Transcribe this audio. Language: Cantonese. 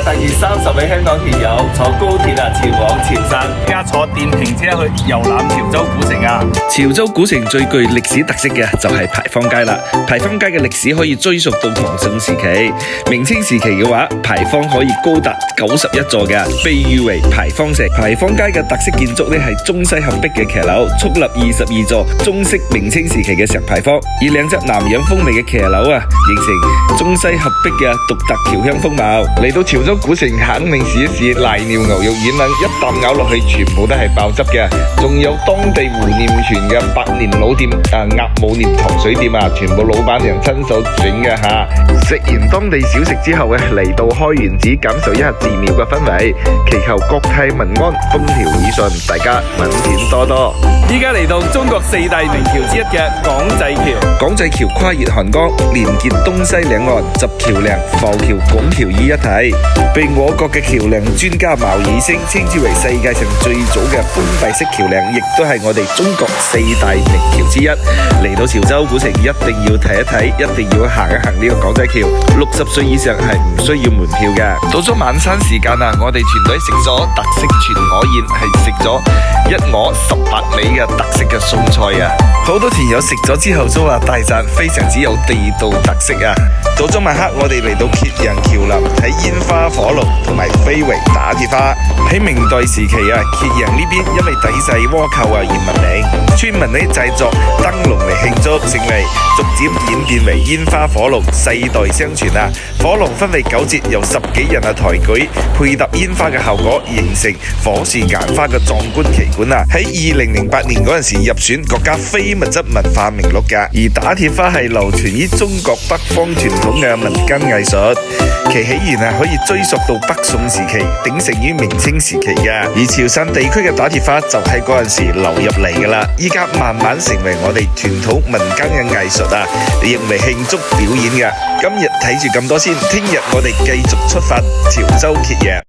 第30位香港鐵友坐高鐵前往潮汕，而家坐電瓶車去遊覽潮州古城啊！潮州古城最具歷史特色嘅就係牌坊街啦。牌坊街嘅歷史可以追溯到唐宋時期，明清時期嘅話，牌坊可以高達91座嘅，被譽為牌坊石。牌坊街嘅特色建築呢係中西合璧嘅騎樓，矗立22座中式明清時期嘅石牌坊，以兩隻南洋風味嘅騎樓形成中西合璧嘅獨特僑鄉風貌。嚟到潮州古城肯定試一試瀨尿牛肉丸啦，一啖咬落去全部都係爆汁嘅。仲有當地胡念泉嘅百年老店鴨母念糖水店全部老闆娘親手整嘅吓。食完當地小食之後嚟到開元寺感受一下寺廟嘅氛圍，祈求國泰民安，風調雨順，大家文錢多多。依家嚟到中國4大名橋之一嘅廣濟橋。廣濟橋跨越漢江，連結東西兩岸，集橋梁、浮橋、拱橋於一體，被我國嘅橋梁專家茅以升稱之為世界上最早嘅封閉式橋梁，亦都係我哋中國4大名橋之一。嚟到潮州古城一定要睇一睇，一定要行一行呢個廣濟橋。60歲以上係唔需要門票嘅。到咗晚餐時間我哋團隊食咗特色全鵝宴，係食咗一鵝18味嘅特色嘅餸菜好多團友食咗之後都話大讚，非常之有地道特色到咗晚黑，我哋嚟到揭陽橋林睇煙花火龍同埋飛圍打鐵花。喺明代時期揭陽呢邊因為抵制倭寇而聞名，村民呢製作燈籠嚟慶祝，成為逐漸演變為煙花火龍，世代相傳火龍分為9節，由10幾人抬舉，配搭煙花嘅效果，形成火樹岩花嘅壯觀奇觀喺2008年嗰陣時入選國家非物質文化名錄嘅。而打鐵花係流傳於中國北方傳統嘅民間藝術，其起源可以追溯到北宋時期，鼎盛於明清時期嘅。而潮汕地區嘅打鐵花就喺嗰陣時流入嚟噶啦，依家慢慢成為我哋傳統民間嘅藝術用嚟慶祝表演嘅。今日睇住咁多先，聽日我哋繼續出發潮州揭陽。